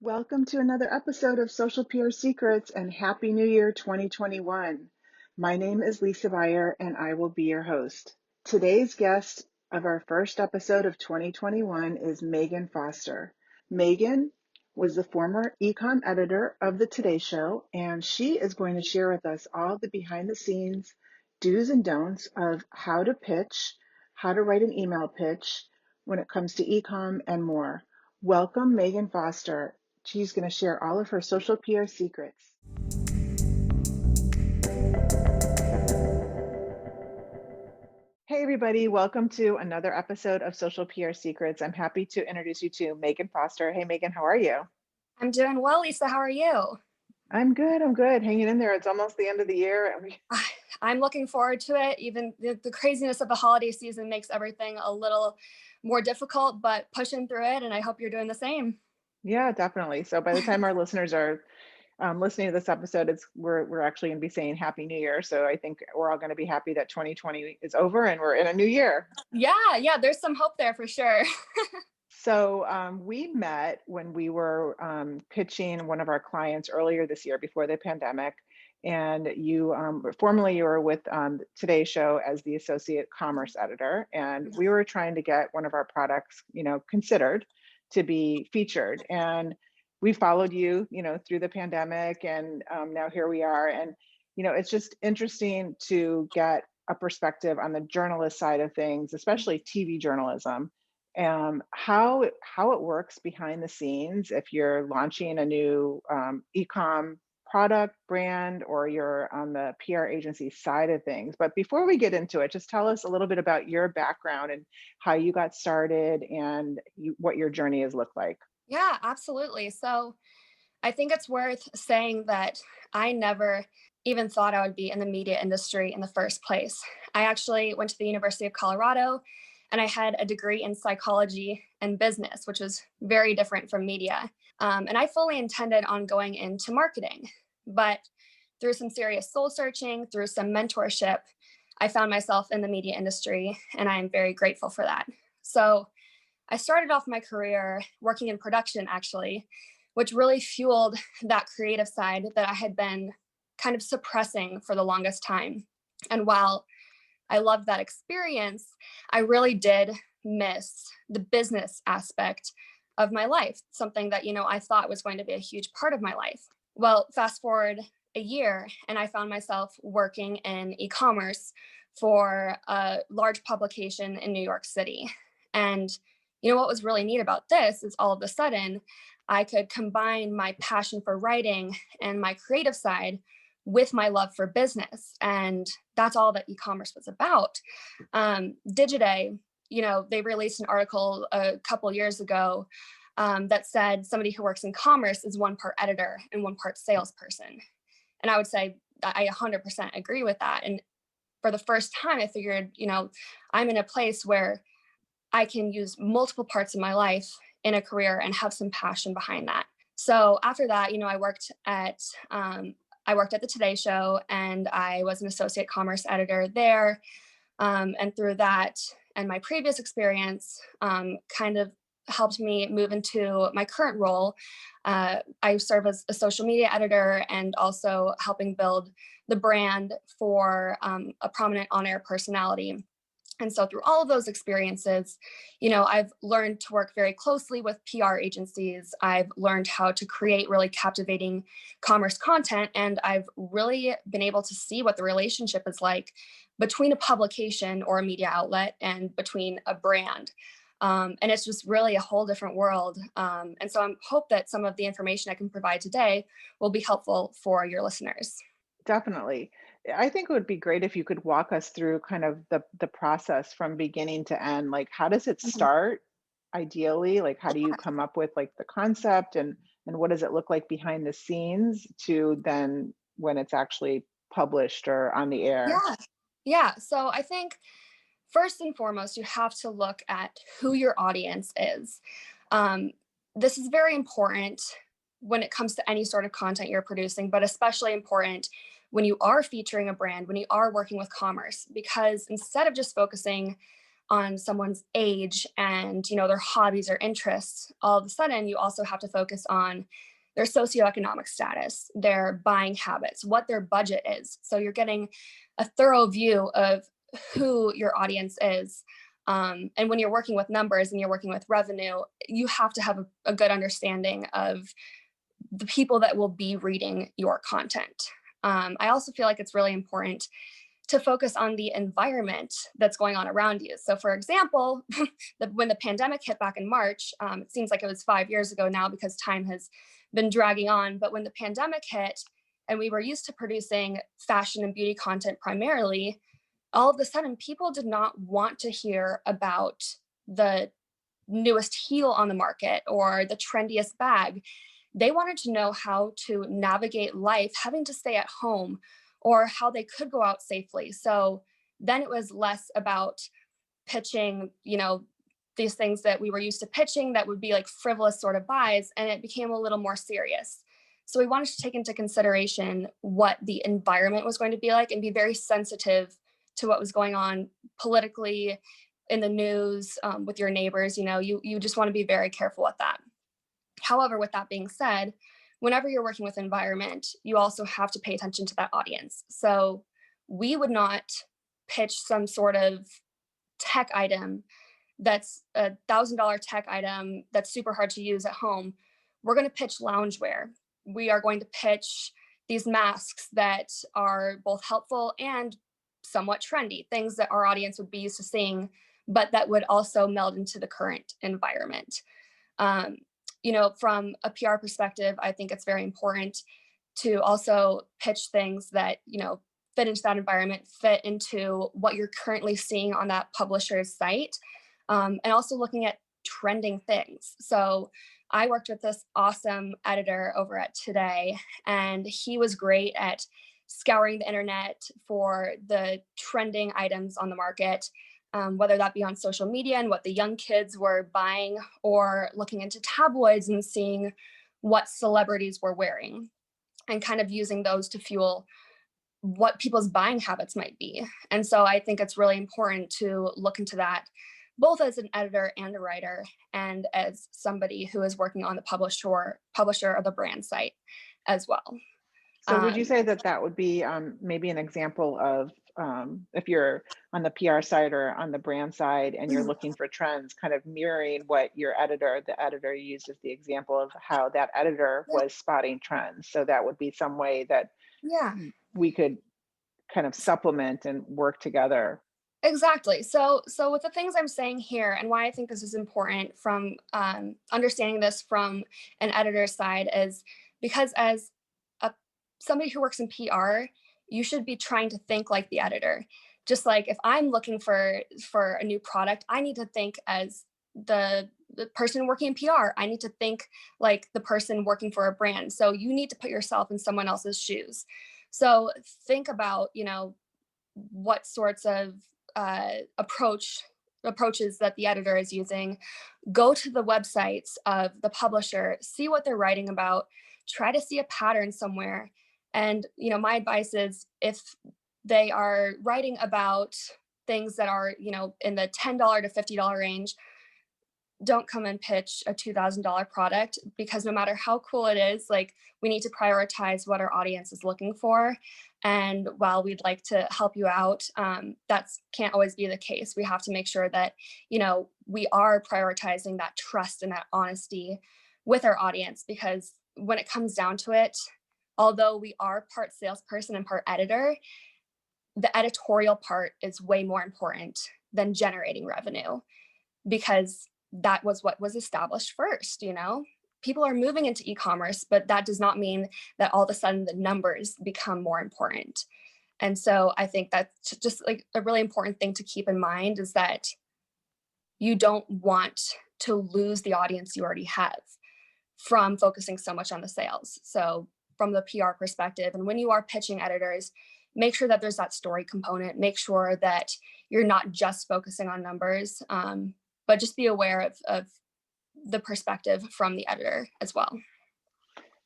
Welcome to another episode of Social PR Secrets and Happy New Year 2021. My name is Lisa Beyer and I will be your host. Today's guest of our first episode of 2021 is Megan Foster. Megan was the former ecom editor of the Today Show, and she is going to share with us all the behind the scenes do's and don'ts of how to pitch, how to write an email pitch when it comes to ecom and more. Welcome, Megan Foster. She's going to share all of her social PR secrets. Hey, everybody. Welcome to another episode of Social PR Secrets. I'm happy to introduce you to Megan Foster. Hey, Megan, how are you? I'm doing well, Lisa. How are you? I'm good. Hanging in there. It's almost the end of the year. I'm looking forward to it. Even the craziness of the holiday season makes everything a little more difficult, but pushing through it. And I hope you're doing the same. Yeah, definitely. So by the time our listeners are listening to this episode, we're actually going to be saying Happy New Year. So I think we're all going to be happy that 2020 is over and we're in a new year. Yeah, there's some hope there for sure. So we met when we were pitching one of our clients earlier this year before the pandemic. And formerly you were with Today Show as the associate commerce editor. And we were trying to get one of our products, considered to be featured. And we followed you, through the pandemic. And now here we are. And, it's just interesting to get a perspective on the journalist side of things, especially TV journalism, how it works behind the scenes if you're launching a new e-com product brand or you're on the PR agency side of things. But before we get into it, just tell us a little bit about your background and how you got started and what your journey has looked like. Yeah, absolutely. So I think it's worth saying that I never even thought I would be in the media industry in the first place. I actually went to the University of Colorado and I had a degree in psychology and business, which was very different from media. And I fully intended on going into marketing. But through some serious soul searching, through some mentorship, I found myself in the media industry, and I am very grateful for that. So I started off my career working in production, actually, which really fueled that creative side that I had been kind of suppressing for the longest time. And while I loved that experience, I really did miss the business aspect of my life, something that, I thought was going to be a huge part of my life. Well, fast forward a year, and I found myself working in e-commerce for a large publication in New York City. And what was really neat about this is all of a sudden I could combine my passion for writing and my creative side with my love for business. And that's all that e-commerce was about. Digiday, they released an article a couple years ago that said somebody who works in commerce is one part editor and one part salesperson. And I would say I 100% agree with that. And for the first time, I figured, I'm in a place where I can use multiple parts of my life in a career and have some passion behind that. So after that, I worked at the Today Show, and I was an associate commerce editor there. And through that and my previous experience kind of helped me move into my current role. I serve as a social media editor and also helping build the brand for a prominent on-air personality. And so through all of those experiences, I've learned to work very closely with PR agencies. I've learned how to create really captivating commerce content. And I've really been able to see what the relationship is like between a publication or a media outlet and between a brand. And it's just really a whole different world. And so I hope that some of the information I can provide today will be helpful for your listeners. Definitely. I think it would be great if you could walk us through kind of the process from beginning to end. Like, how does it Mhm. start ideally? Like, how do you come up with like the concept and what does it look like behind the scenes to then when it's actually published or on the air? Yeah. Yeah. So I think first and foremost, you have to look at who your audience is. Um, this is very important when it comes to any sort of content you're producing, but especially important when you are featuring a brand, when you are working with commerce, because instead of just focusing on someone's age and, their hobbies or interests. All of a sudden, you also have to focus on their socioeconomic status, their buying habits, what their budget is. So you're getting a thorough view of who your audience is. And when you're working with numbers and you're working with revenue, you have to have a good understanding of the people that will be reading your content. I also feel like it's really important to focus on the environment that's going on around you. So, for example, when the pandemic hit back in March, it seems like it was 5 years ago now because time has been dragging on. But when the pandemic hit and we were used to producing fashion and beauty content primarily, all of a sudden people did not want to hear about the newest heel on the market or the trendiest bag. They wanted to know how to navigate life having to stay at home or how they could go out safely. So then it was less about pitching, these things that we were used to pitching that would be like frivolous sort of buys, and it became a little more serious. So we wanted to take into consideration what the environment was going to be like and be very sensitive to what was going on politically in the news, with your neighbors. You just want to be very careful with that. However, with that being said, whenever you're working with environment, you also have to pay attention to that audience. So we would not pitch some sort of tech item that's $1,000 tech item that's super hard to use at home. We're going to pitch loungewear. We are going to pitch these masks that are both helpful and somewhat trendy, things that our audience would be used to seeing, but that would also meld into the current environment. From a PR perspective, I think it's very important to also pitch things that, fit into that environment, fit into what you're currently seeing on that publisher's site, and also looking at trending things. So I worked with this awesome editor over at Today, and he was great at scouring the internet for the trending items on the market, whether that be on social media and what the young kids were buying, or looking into tabloids and seeing what celebrities were wearing and kind of using those to fuel what people's buying habits might be. And so I think it's really important to look into that, both as an editor and a writer, and as somebody who is working on the publisher of the brand site as well. So would you say that that would be maybe an example of, if you're on the PR side or on the brand side and you're looking for trends, kind of mirroring what the editor used as the example of how that editor was spotting trends. So that would be some way that Yeah. we could kind of supplement and work together. Exactly. So with the things I'm saying here and why I think this is important from understanding this from an editor's side is because as somebody who works in PR, you should be trying to think like the editor. Just like if I'm looking for a new product, I need to think as the person working in PR. I need to think like the person working for a brand. So you need to put yourself in someone else's shoes. So think about, what sorts of approaches that the editor is using. Go to the websites of the publisher, see what they're writing about, try to see a pattern somewhere. And my advice is if they are writing about things that are in the $10 to $50 range, don't come and pitch a $2,000 product, because no matter how cool it is, like, we need to prioritize what our audience is looking for. And while we'd like to help you out, that can't always be the case. We have to make sure that, we are prioritizing that trust and that honesty with our audience, because when it comes down to it, although we are part salesperson and part editor, the editorial part is way more important than generating revenue, because that was what was established first. People are moving into e-commerce, but that does not mean that all of a sudden the numbers become more important. And so I think that's just like a really important thing to keep in mind, is that you don't want to lose the audience you already have from focusing so much on the sales. So from the PR perspective, and when you are pitching editors, make sure that there's that story component. Make sure that you're not just focusing on numbers, but just be aware of the perspective from the editor as well.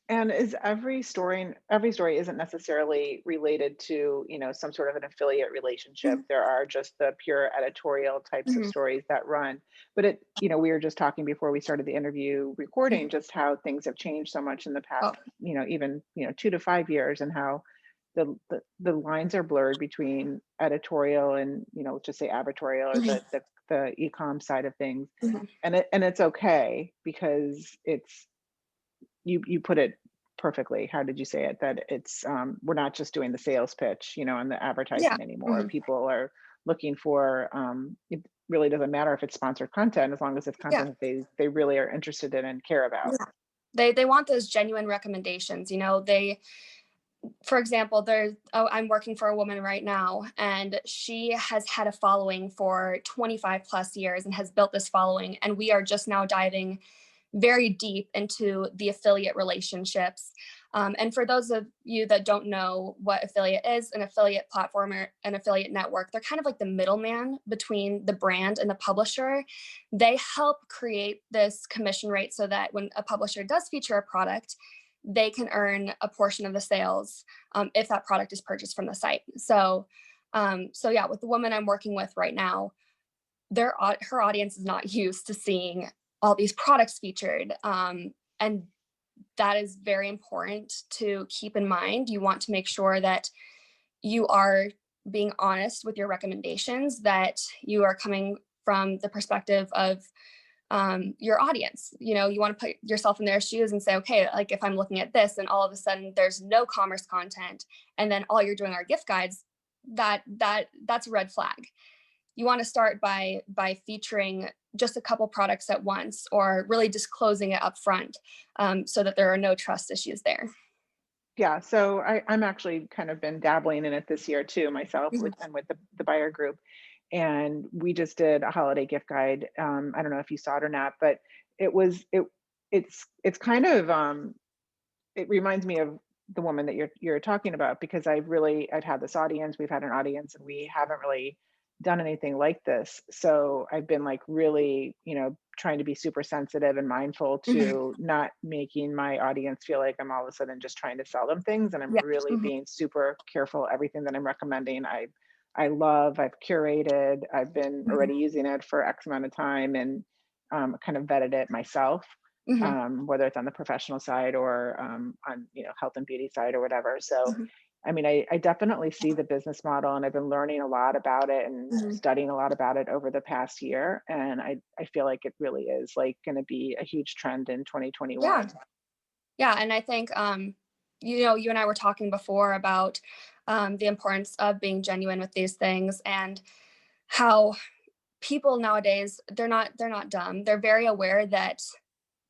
And is every story isn't necessarily related to, some sort of an affiliate relationship. Mhm, There are just the pure editorial types of mhm, stories that run. But we were just talking before we started the interview recording, mhm. just how things have changed so much in the past, Oh, even, 2 to 5 years, and how the lines are blurred between editorial and, just say advertorial, or mhm, the e-com side of things. mhm. And it's okay because you put it perfectly. How did you say it? That it's, we're not just doing the sales pitch, on the Yeah. advertising anymore. Mhm. People are looking for, it really doesn't matter if it's sponsored content, as long as it's Yeah. content that they really are interested in and care about. Yeah. They want those genuine recommendations, they for example, I'm working for a woman right now, and she has had a following for 25 plus years and has built this following. And we are just now diving very deep into the affiliate relationships. And for those of you that don't know what affiliate is, an affiliate platform or an affiliate network, they're kind of like the middleman between the brand and the publisher. They help create this commission rate so that when a publisher does feature a product, they can earn a portion of the sales if that product is purchased from the site. So yeah, with the woman I'm working with right now, her audience is not used to seeing all these products featured, and that is very important to keep in mind. You want to make sure that you are being honest with your recommendations, that you are coming from the perspective of your audience. You want to put yourself in their shoes and say, okay, like if I'm looking at this and all of a sudden there's no commerce content, and then all you're doing are gift guides, that's a red flag. You want to start by featuring just a couple products at once, or really disclosing it up front, so that there are no trust issues there. Yeah, so I'm actually kind of been dabbling in it this year too myself, Mhm. with the buyer group, and we just did a holiday gift guide. I don't know if you saw it or not, but it was it it's kind of, it reminds me of the woman that you're talking about, because I'd had this audience, we've had an audience, and we haven't really done anything like this. So I've been like really, trying to be super sensitive and mindful Mhm. to not making my audience feel like I'm all of a sudden just trying to sell them things. And I'm Yeah. really Mhm. being super careful. Everything that I'm recommending, I've curated, I've been Mhm. already using it for X amount of time, and kind of vetted it myself, Mhm. whether it's on the professional side or, on, health and beauty side or whatever. So, Mhm. I mean, I definitely see the business model, and I've been learning a lot about it and Mhm. studying a lot about it over the past year. And I feel like it really is like going to be a huge trend in Yeah. 2021. Yeah, and I think, you and I were talking before about the importance of being genuine with these things, and how people nowadays, they're not dumb. They're very aware that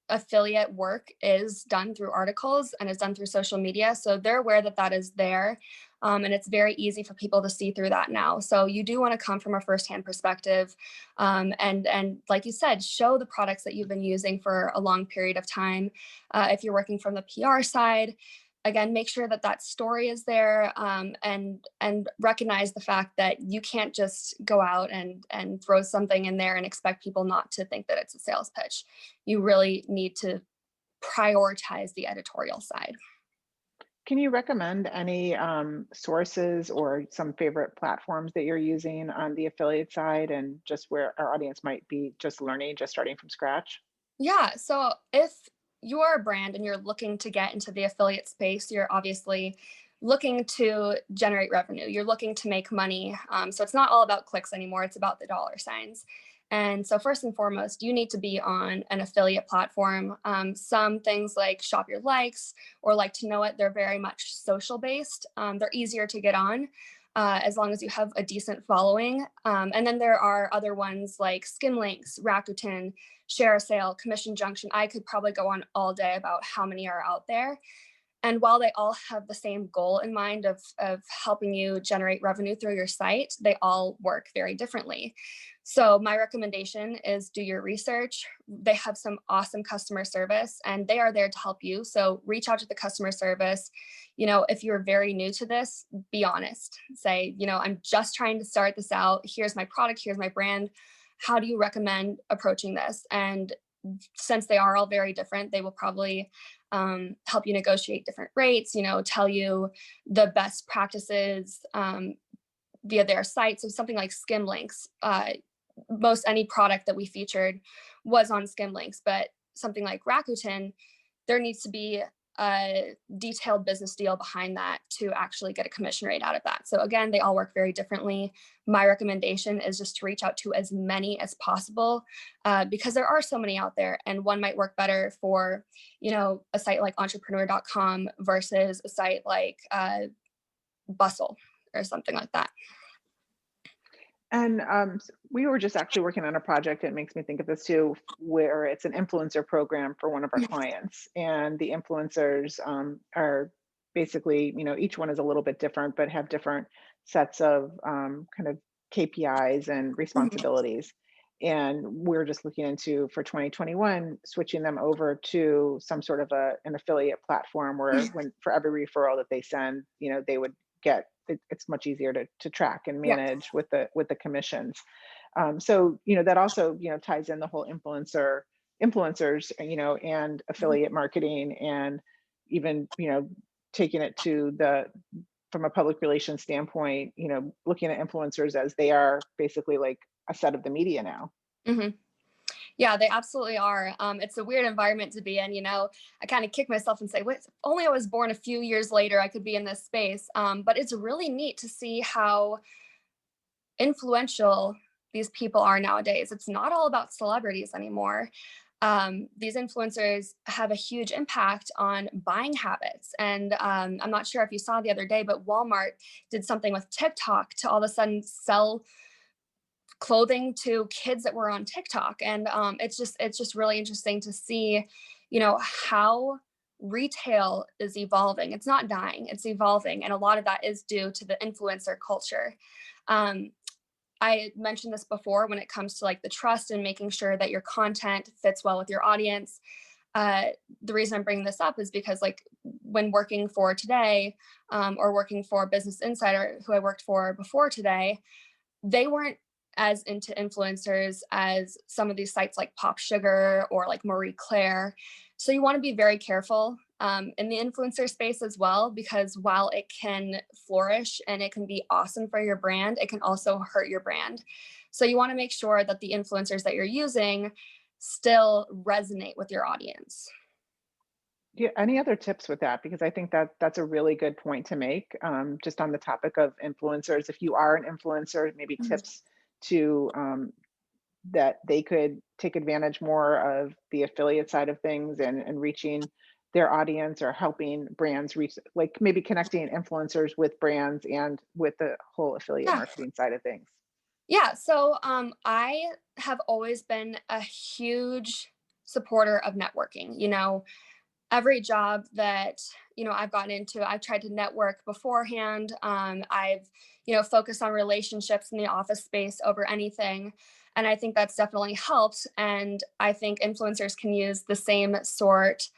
affiliate work is done through articles and is done through social media. So they're aware that that is there. And it's very easy for people to see through that now. So you do want to come from a firsthand perspective, and like you said, show the products that you've been using for a long period of time. If you're working from the PR side, again, make sure that that story is there, and recognize the fact that you can't just go out and throw something in there and expect people not to think that it's a sales pitch. You really need to prioritize the editorial side. Can you recommend any, sources or some favorite platforms that you're using on the affiliate side, and just where our audience might be just learning, just starting from scratch? Yeah. So if you're a brand and you're looking to get into the affiliate space, you're obviously looking to generate revenue. You're looking to make money. So it's not all about clicks anymore, it's about the dollar signs. And so, first and foremost, you need to be on an affiliate platform. Some things like Shop Your Likes or Like to Know It, they're very much social based. They're easier to get on, as long as you have a decent following. And then there are other ones like Skimlinks, Rakuten, Share a Sale, Commission Junction. I could probably go on all day about how many are out there. And while they all have the same goal in mind of helping you generate revenue through your site, they all work very differently. So, my recommendation is do your research. They have some awesome customer service and they are there to help you. So, reach out to the customer service. If you're very new to this, be honest. Say, I'm just trying to start this out. Here's my product, here's my brand. How do you recommend approaching this? And since they are all very different, they will probably help you negotiate different rates, tell you the best practices via their site. So something like Skimlinks, most any product that we featured was on Skimlinks, but something like Rakuten, there needs to be a detailed business deal behind that to actually get a commission rate out of that. So again, they all work very differently. My recommendation is just to reach out to as many as possible, because there are so many out there, and one might work better for, a site like entrepreneur.com versus a site like Bustle or something like that. And we were just actually working on a project, it makes me think of this too, where it's an influencer program for one of our clients. And the influencers are basically, each one is a little bit different, but have different sets of kind of KPIs and Mhm. responsibilities. And we're just looking into, for 2021, switching them over to some sort of an affiliate platform where, when for every referral that they send, they would get it's much easier to track and Yeah. manage with the commissions. So that also ties in the whole influencers, and Mhm. affiliate marketing, and even taking it to the from a public relations standpoint, looking at influencers as they are basically like a set of the media now. Mhm. Yeah, they absolutely are. It's a weird environment to be in. I kind of kick myself and say, "Wait, if only I was born a few years later, I could be in this space." But it's really neat to see how influential these people are nowadays. It's not all about celebrities anymore. These influencers have a huge impact on buying habits. And I'm not sure if you saw the other day, but Walmart did something with TikTok to all of a sudden sell clothing to kids that were on TikTok. And it's just really interesting to see, how retail is evolving. It's not dying, it's evolving. And a lot of that is due to the influencer culture. Um, I mentioned this before when it comes to like the trust and making sure that your content fits well with your audience. Uh, the reason I'm bringing this up is because, like, when working for Today, or working for Business Insider, who I worked for before Today, they weren't as into influencers as some of these sites like Pop Sugar or like Marie Claire. So you want to be very careful in the influencer space as well, because while it can flourish and it can be awesome for your brand, it can also hurt your brand. So you want to make sure that the influencers that you're using still resonate with your audience. Yeah, any other tips with that? Because I think that that's a really good point to make. Just on the topic of influencers, if you are an influencer, maybe Mhm. tips to that they could take advantage more of the affiliate side of things, and reaching their audience, or helping brands reach, like maybe connecting influencers with brands and with the whole affiliate Yeah. marketing side of things. Yeah. So I have always been a huge supporter of networking. Every job that I've gotten into, I've tried to network beforehand. I've focused on relationships in the office space over anything, and I think that's definitely helped. And I think influencers can use the same sort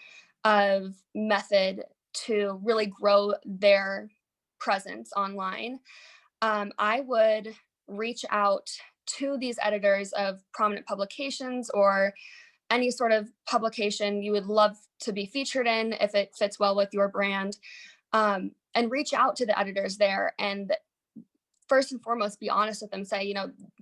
of method to really grow their presence online. I would reach out to these editors of prominent publications or any sort of publication you would love to be featured in if it fits well with your brand, and reach out to the editors there, and first and foremost be honest with them. Say,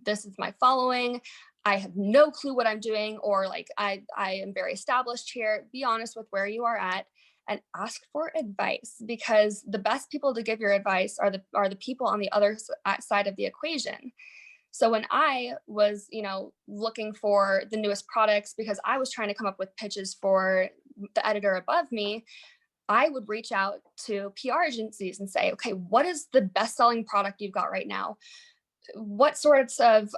this is my following, I have no clue what I'm doing, or like I am very established here. Be honest with where you are at and ask for advice, because the best people to give your advice are the people on the other side of the equation. So when I was, looking for the newest products, because I was trying to come up with pitches for the editor above me, I would reach out to PR agencies and say, okay, what is the best selling product you've got right now? What sorts of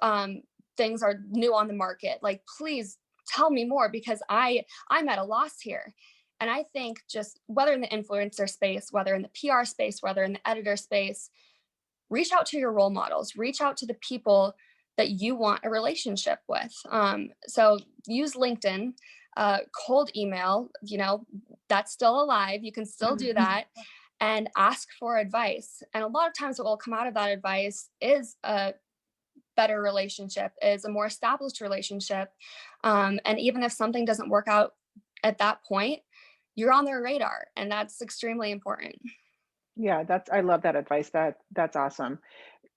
things are new on the market? Like, please tell me more, because I'm at a loss here. And I think just whether in the influencer space, whether in the PR space, whether in the editor space, reach out to your role models, reach out to the people that you want a relationship with. So use LinkedIn, cold email, that's still alive. You can still do that, and ask for advice. And a lot of times, what will come out of that advice is a better relationship is a more established relationship. And even if something doesn't work out at that point, you're on their radar, and that's extremely important. Yeah, I love that advice. That's awesome.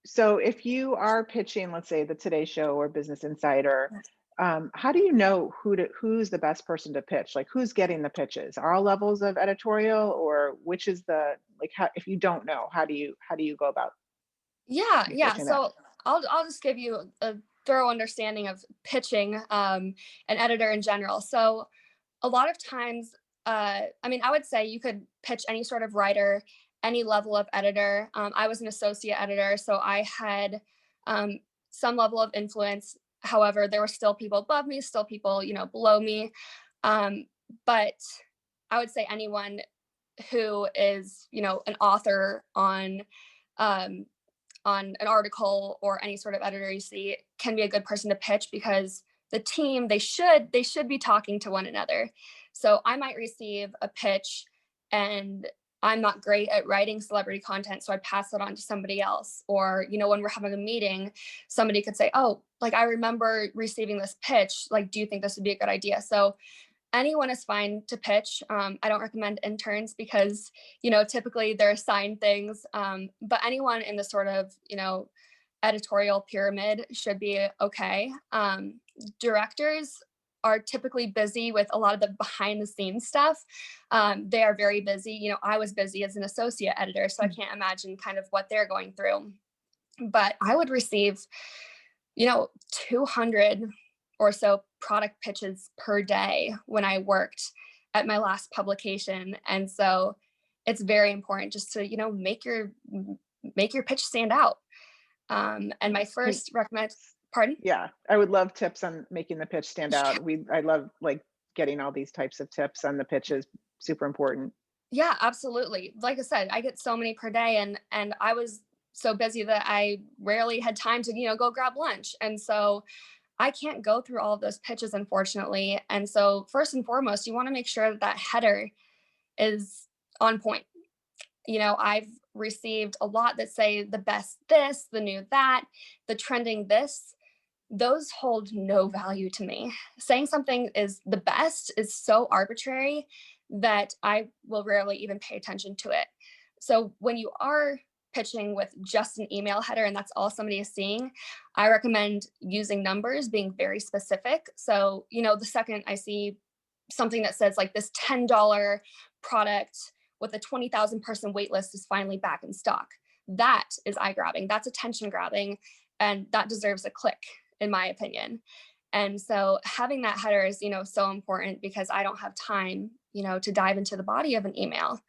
So if you are pitching, let's say the Today Show or Business Insider, how do you know who's the best person to pitch? Like who's getting the pitches? Are all levels of editorial, or which is the like how, if you don't know, how do you go about Yeah, yeah. researching that? So I'll just give you a thorough understanding of pitching an editor in general. So a lot of times, I mean, I would say you could pitch any sort of writer, any level of editor. I was an associate editor, so I had um, some level of influence. However, there were still people above me, still people, below me. Um, but I would say anyone who is, an author um, on an article or any sort of editor you see can be a good person to pitch, because the team, they should be talking to one another. So I might receive a pitch and I'm not great at writing celebrity content, so I pass it on to somebody else. Or, when we're having a meeting, somebody could say, oh, like, I remember receiving this pitch, like, do you think this would be a good idea? So anyone is fine to pitch. I don't recommend interns because, typically they're assigned things. But anyone in the sort of, editorial pyramid should be okay. Directors are typically busy with a lot of the behind the scenes stuff. They are very busy. I was busy as an associate editor, so I can't imagine kind of what they're going through. But I would receive 200 or so product pitches per day when I worked at my last publication. And so it's very important just to, make your pitch stand out. And my Can, first recommend, pardon? yeah, I would love tips on making the pitch stand out. I love like getting all these types of tips on the pitches. Super important. Yeah, absolutely. Like I said, I get so many per day, and I was so busy that I rarely had time to, go grab lunch. And so I can't go through all of those pitches, unfortunately. And so first and foremost, you want to make sure that that header is on point. I've received a lot that say the best this, the new that, the trending this. Those hold no value to me. Saying something is the best is so arbitrary that I will rarely even pay attention to it. So when you are pitching with just an email header and that's all somebody is seeing, I recommend using numbers, being very specific. So, the second I see something that says like this $10 product with a 20,000 person wait list is finally back in stock, that is eye grabbing. That's attention grabbing. And that deserves a click, in my opinion. And so having that header is, so important because I don't have time, to dive into the body of an email.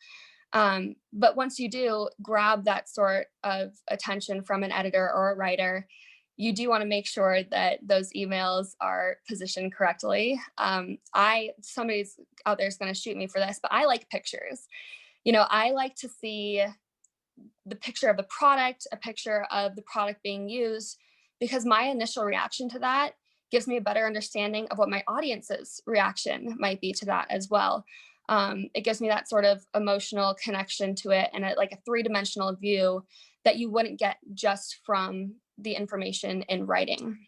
But once you do grab that sort of attention from an editor or a writer, you do want to make sure that those emails are positioned correctly. Somebody's out there is going to shoot me for this, but I like pictures. I like to see the picture of the product, a picture of the product being used, because my initial reaction to that gives me a better understanding of what my audience's reaction might be to that as well. It gives me that sort of emotional connection to it and like a three-dimensional view that you wouldn't get just from the information in writing.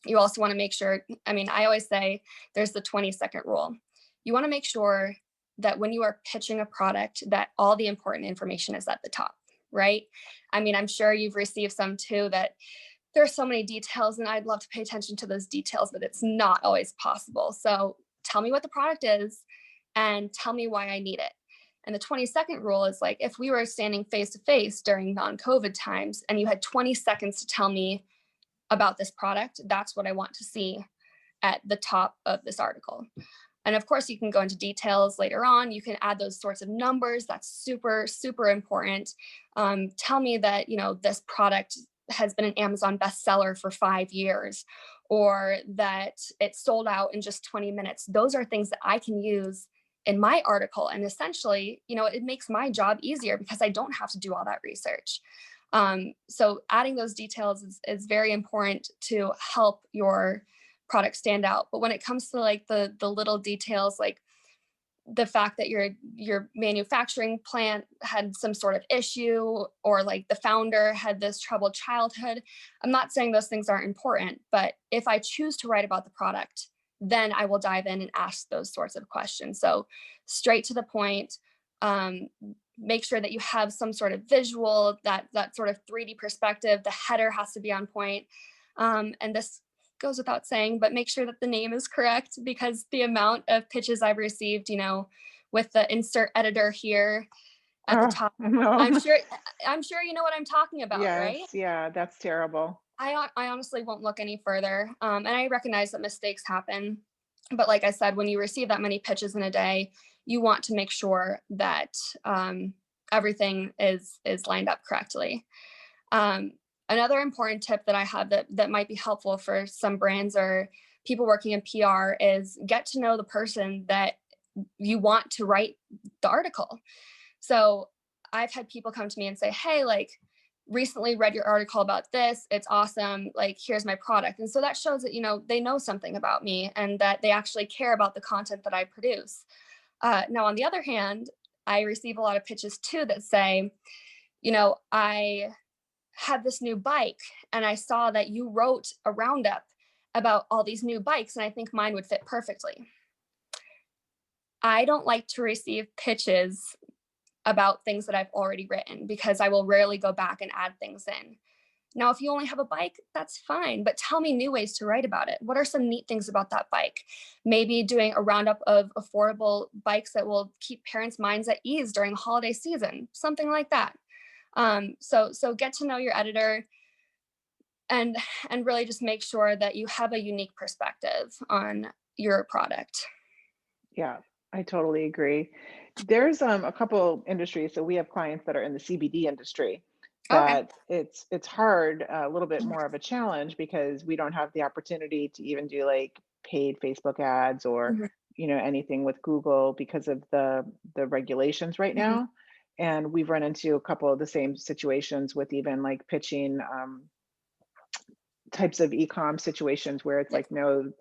You also want to make sure, I always say there's the 20-second rule. You want to make sure that when you are pitching a product, that all the important information is at the top, right? I'm sure you've received some too that there are so many details and I'd love to pay attention to those details, but it's not always possible. So tell me what the product is and tell me why I need it. And the 20-second rule is like, if we were standing face to face during non-COVID times and you had 20 seconds to tell me about this product, that's what I want to see at the top of this article. And of course, you can go into details later on. You can add those sorts of numbers. That's super, super important. Tell me that, this product has been an Amazon bestseller for 5 years, or that it sold out in just 20 minutes. Those are things that I can use in my article. And essentially, it makes my job easier because I don't have to do all that research. So adding those details is very important to help your product stand out. But when it comes to like the little details, like the fact that your manufacturing plant had some sort of issue, or like the founder had this troubled childhood. I'm not saying those things aren't important, but if I choose to write about the product, then I will dive in and ask those sorts of questions. So straight to the point. um, Make sure that you have some sort of visual, that sort of 3D perspective. The header has to be on point. And this goes without saying, but make sure that the name is correct, because the amount of pitches I've received, with the insert editor here at the Oh, top, I'm no. sure I'm sure you know what I'm talking about, Yes, right? yeah, that's terrible. I honestly won't look any further. And I recognize that mistakes happen. But like I said, when you receive that many pitches in a day, you want to make sure that everything is lined up correctly. Um, Another important tip that I have that might be helpful for some brands or people working in PR is get to know the person that you want to write the article. So I've had people come to me and say, "Hey, like, recently read your article about this. It's awesome. Like, here's my product." And so that shows that, they know something about me and that they actually care about the content that I produce. Now, on the other hand, I receive a lot of pitches too that say, I had this new bike and I saw that you wrote a roundup about all these new bikes and I think mine would fit perfectly. I don't like to receive pitches about things that I've already written because I will rarely go back and add things in. Now, if you only have a bike, that's fine, but tell me new ways to write about it. What are some neat things about that bike? Maybe doing a roundup of affordable bikes that will keep parents' minds at ease during the holiday season, something like that. So get to know your editor and really just make sure that you have a unique perspective on your product. Yeah, I totally agree. There's a couple industries. So we have clients that are in the CBD industry Okay. that it's hard, a little bit more of a challenge because we don't have the opportunity to even do like paid Facebook ads or Mhm, anything with Google because of the regulations right mhm. now. And we've run into a couple of the same situations with even like pitching types of e-com situations where it's Yep. like no,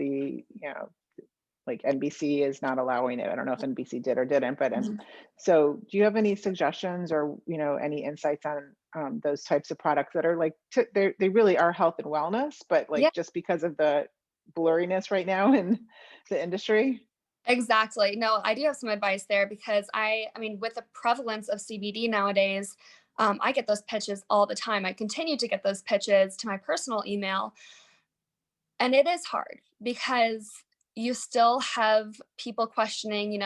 like NBC is not allowing it. I don't know if NBC did or didn't, but Mhm. so do you have any suggestions or any insights on those types of products that are like they really are health and wellness, but Yeah. like just because of the blurriness right now in the industry? Exactly. No, I do have some advice there because I mean, with the prevalence of CBD nowadays, I get those pitches all the time. I continue to get those pitches to my personal email, and it is hard because you still have people questioning,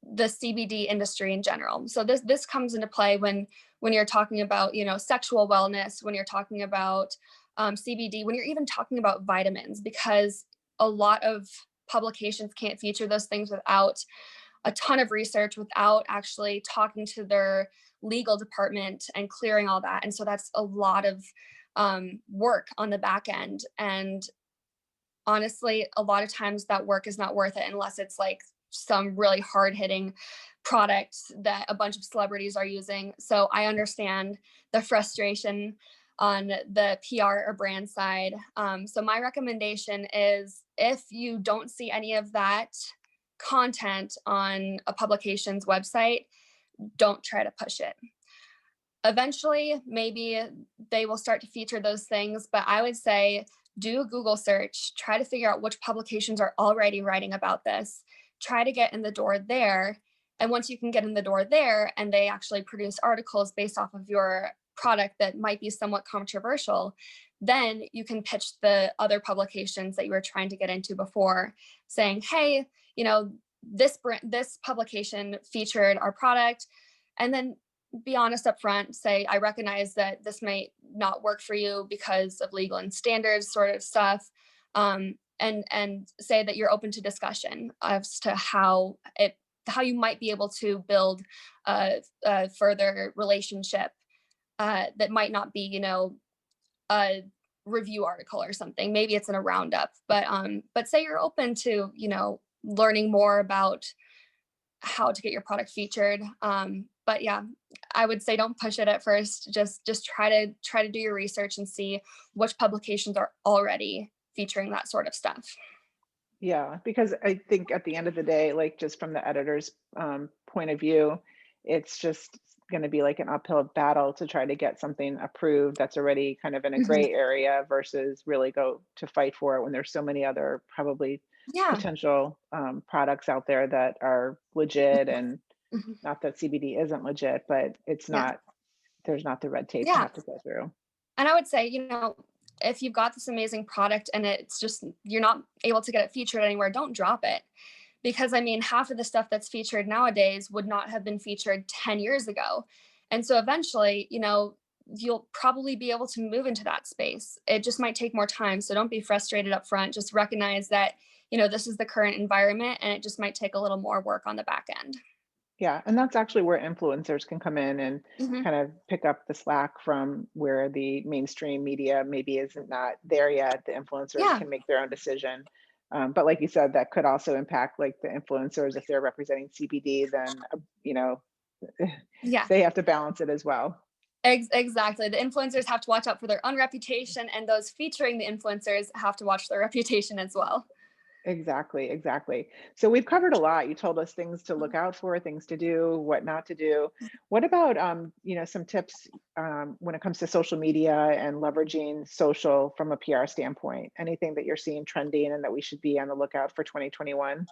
the CBD industry in general. So this comes into play when you're talking about, sexual wellness, when you're talking about CBD, when you're even talking about vitamins, because a lot of publications can't feature those things without a ton of research, without actually talking to their legal department and clearing all that. And so that's a lot of work on the back end. And honestly, a lot of times that work is not worth it unless it's like some really hard hitting product that a bunch of celebrities are using. So I understand the frustration on the PR or brand side. So my recommendation is if you don't see any of that content on a publication's website, don't try to push it. Eventually, maybe they will start to feature those things, but I would say do a Google search, try to figure out which publications are already writing about this, try to get in the door there. And once you can get in the door there and they actually produce articles based off of your product that might be somewhat controversial, then you can pitch the other publications that you were trying to get into before, saying, "Hey, this publication featured our product." And then be honest up front, say, "I recognize that this might not work for you because of legal and standards sort of stuff." And say that you're open to discussion as to how you might be able to build a further relationship that might not be, a review article or something. Maybe it's in a roundup, but say you're open to, learning more about how to get your product featured. But yeah, I would say don't push it at first. Just try to do your research and see which publications are already featuring that sort of stuff. Yeah, because I think at the end of the day, like just from the editor's point of view, it's just going to be like an uphill battle to try to get something approved that's already kind of in a Mhm. gray area versus really go to fight for it when there's so many other probably Yeah. potential products out there that are legit. And Mhm. not that CBD isn't legit, but it's Yeah. not, there's not the red tape to Yeah. have to go through. And I would say, if you've got this amazing product and it's just you're not able to get it featured anywhere, don't drop it. Because I mean, half of the stuff that's featured nowadays would not have been featured 10 years ago. And so eventually, you'll probably be able to move into that space. It just might take more time. So don't be frustrated up front. Just recognize that, this is the current environment and it just might take a little more work on the back end. Yeah, and that's actually where influencers can come in and Hmm. kind of pick up the slack from where the mainstream media maybe isn't not there yet. The influencers Yeah. can make their own decision. But like you said, that could also impact like the influencers if they're representing CBD, then Yeah. they have to balance it as well. Exactly. The influencers have to watch out for their own reputation, and those featuring the influencers have to watch their reputation as well. Exactly, exactly. So we've covered a lot. You told us things to Mhm. look out for, things to do, what not to do. What about some tips when it comes to social media and leveraging social from a PR standpoint? Anything that you're seeing trending and that we should be on the lookout for 2021?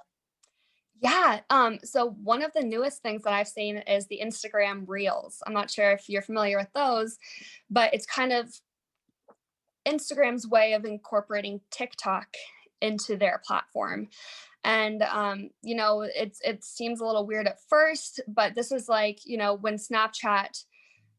Yeah. So one of the newest things that I've seen is the Instagram Reels. I'm not sure if you're familiar with those, but it's kind of Instagram's way of incorporating TikTok into their platform. And it seems a little weird at first, but this is like, when Snapchat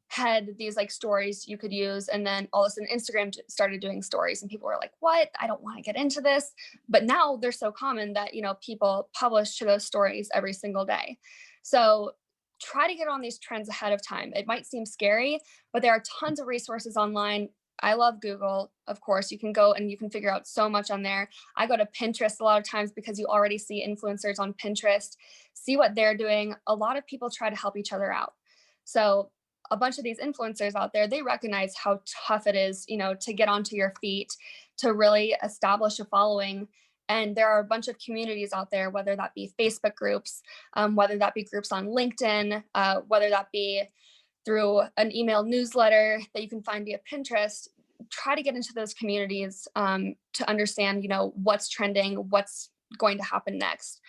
had these like stories you could use, and then all of a sudden Instagram started doing stories and people were like, what, I don't want to get into this. But now they're so common that people publish to those stories every single day. So try to get on these trends ahead of time. It might seem scary, but there are tons of resources online. I love Google, of course. You can go and you can figure out so much on there. I go to Pinterest a lot of times because you already see influencers on Pinterest, see what they're doing. A lot of people try to help each other out. So a bunch of these influencers out there, they recognize how tough it is, to get onto your feet, to really establish a following. And there are a bunch of communities out there, whether that be Facebook groups, whether that be groups on LinkedIn, whether that be through an email newsletter that you can find via Pinterest. Try to get into those communities to understand, what's trending, what's going to happen next.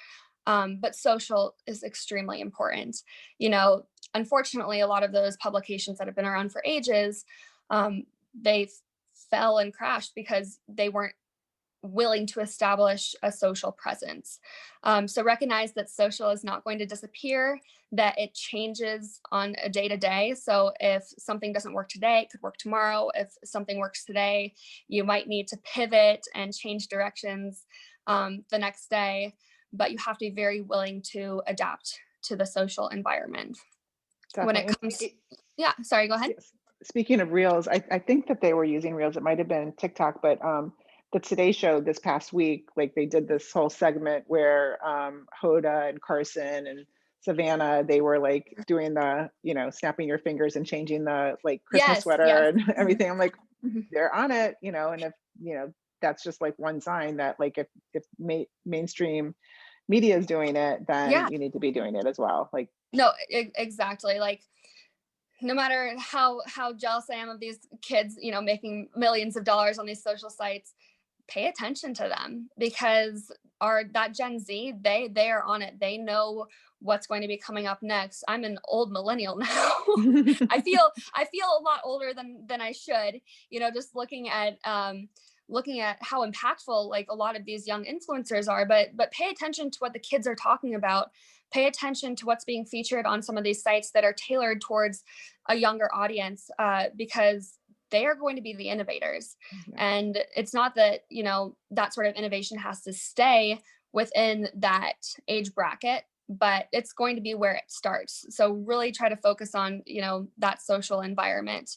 But social is extremely important. You know, Unfortunately, a lot of those publications that have been around for ages, they fell and crashed because they weren't willing to establish a social presence. So recognize that social is not going to disappear, that it changes on a day to day. So if something doesn't work today, it could work tomorrow. If something works today, you might need to pivot and change directions the next day. But you have to be very willing to adapt to the social environment. When Definitely. it And comes, yeah, sorry, go ahead. yes, speaking of Reels, I think that they were using Reels. It might have been TikTok, but the Today Show this past week, like they did this whole segment where Hoda and Carson and Savannah, they were like doing the, snapping your fingers and changing the like Christmas Yes, sweater yes. and Mhm, everything. I'm like, mhm. they're on it, and if, that's just like one sign that like if mainstream media is doing it, then Yeah, you need to be doing it as well. Like, no, exactly. Like no matter how jealous I am of these kids, making millions of dollars on these social sites, pay attention to them because our that Gen Z, they are on it. They know what's going to be coming up next. I'm an old millennial now. I feel a lot older than I should, just looking at how impactful like a lot of these young influencers are, but pay attention to what the kids are talking about. Pay attention to what's being featured on some of these sites that are tailored towards a younger audience, because they are going to be the innovators. yeah. And it's not that, that sort of innovation has to stay within that age bracket, but it's going to be where it starts. So really try to focus on, that social environment.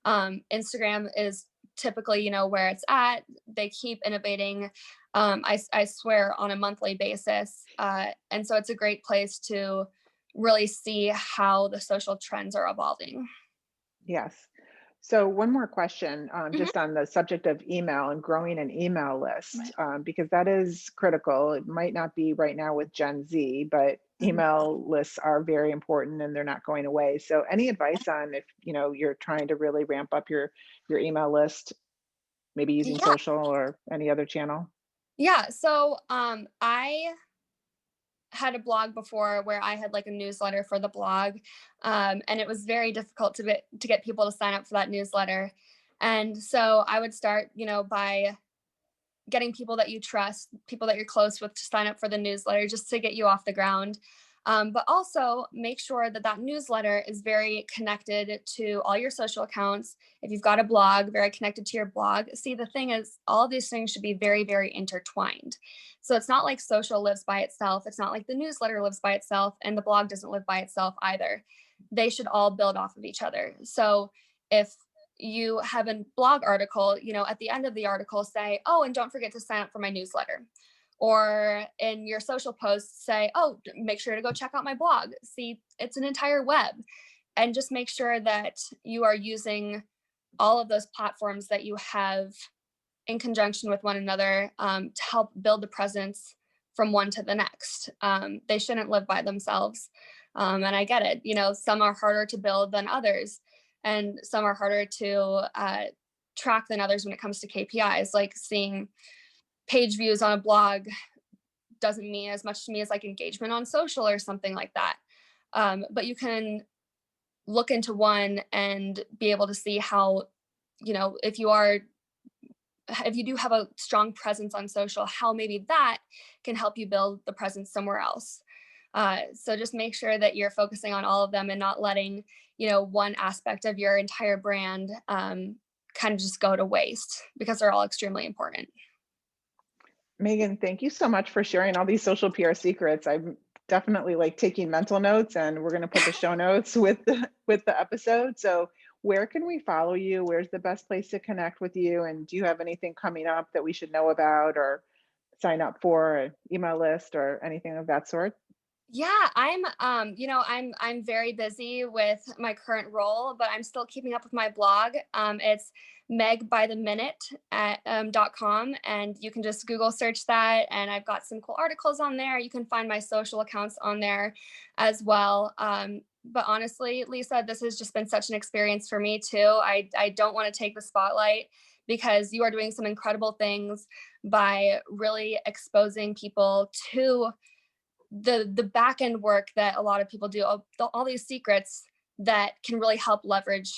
Instagram is typically, where it's at. They keep innovating. I swear on a monthly basis. And so it's a great place to really see how the social trends are evolving. Yes. So one more question, Mhm. just on the subject of email and growing an email list, Right. because that is critical. It might not be right now with Gen Z, but Mhm. email lists are very important and they're not going away. So any advice on if, you're trying to really ramp up your email list, maybe using Yeah. social or any other channel? Yeah. So I had a blog before where I had like a newsletter for the blog, and it was very difficult to get people to sign up for that newsletter. And so I would start, by getting people that you trust, people that you're close with to sign up for the newsletter just to get you off the ground. But also make sure that that newsletter is very connected to all your social accounts. If you've got a blog, very connected to your blog. See, the thing is, all of these things should be very, very intertwined. So it's not like social lives by itself. It's not like the newsletter lives by itself and the blog doesn't live by itself either. They should all build off of each other. So if you have a blog article, at the end of the article say, oh, and don't forget to sign up for my newsletter. Or in your social posts, say, oh, make sure to go check out my blog. See, it's an entire web. And just make sure that you are using all of those platforms that you have in conjunction with one another to help build the presence from one to the next. They shouldn't live by themselves. And I get it. Some are harder to build than others, and some are harder to track than others when it comes to KPIs. Like seeing page views on a blog doesn't mean as much to me as like engagement on social or something like that. But you can look into one and be able to see how, if you do have a strong presence on social, how maybe that can help you build the presence somewhere else. So just make sure that you're focusing on all of them and not letting, one aspect of your entire brand kind of just go to waste because they're all extremely important. Megan, thank you so much for sharing all these social PR secrets. I'm definitely like taking mental notes, and we're going to put the show notes with the episode. So where can we follow you? Where's the best place to connect with you? And do you have anything coming up that we should know about or sign up for, an email list or anything of that sort? Yeah, I'm very busy with my current role, but I'm still keeping up with my blog. It's Meg by the minute at .com, and you can just Google search that, and I've got some cool articles on there. You can find my social accounts on there as well. But honestly, Lisa, this has just been such an experience for me too. I don't want to take the spotlight because you are doing some incredible things by really exposing people to the back end work that a lot of people do, all these secrets that can really help leverage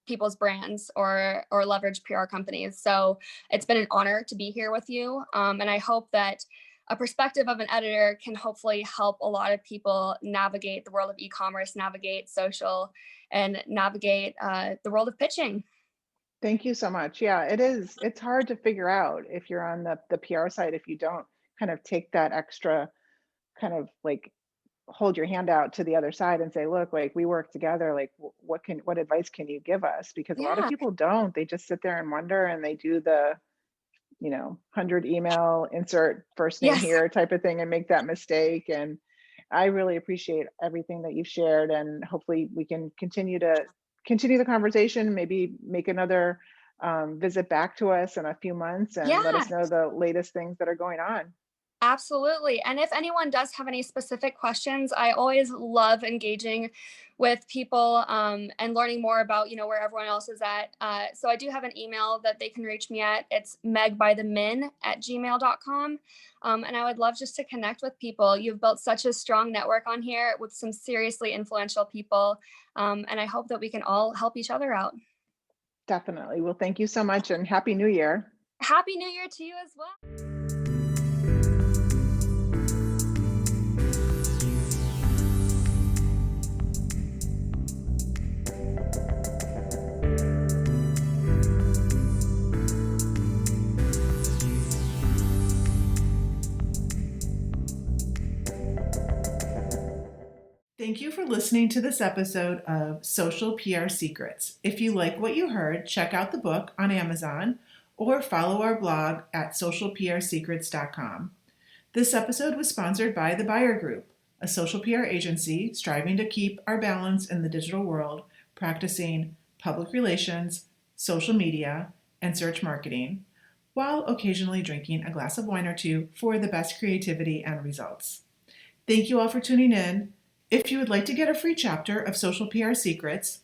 people's brands or leverage PR companies. So it's been an honor to be here with you, and I hope that a perspective of an editor can hopefully help a lot of people navigate the world of e-commerce, navigate social, and navigate the world of pitching. Thank you so much. Yeah, it is. It's hard to figure out if you're on the PR side, if you don't kind of take that extra kind of like hold your hand out to the other side and say, look, like we work together, like what advice can you give us? Because a lot of Yeah. people don't. They just sit there and wonder, and they do the 100 email insert first name Yes. here type of thing and make that mistake. And I really appreciate everything that you've shared, and hopefully we can continue the conversation, maybe make another visit back to us in a few months and let us Yeah. know the latest things that are going on. Absolutely. And if anyone does have any specific questions, I always love engaging with people and learning more about, where everyone else is at. So I do have an email that they can reach me at. It's megbythemin@gmail.com. And I would love just to connect with people. You've built such a strong network on here with some seriously influential people. And I hope that we can all help each other out. Definitely. Well, thank you so much and Happy New Year. Happy New Year to you as well. Thank you for listening to this episode of Social PR Secrets. If you like what you heard, check out the book on Amazon or follow our blog at socialprsecrets.com. This episode was sponsored by The Buyer Group, a social PR agency striving to keep our balance in the digital world, practicing public relations, social media, and search marketing, while occasionally drinking a glass of wine or two for the best creativity and results. Thank you all for tuning in. If you would like to get a free chapter of Social PR Secrets,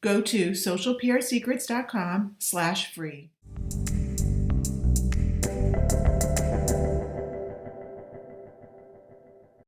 go to socialprsecrets.com/free.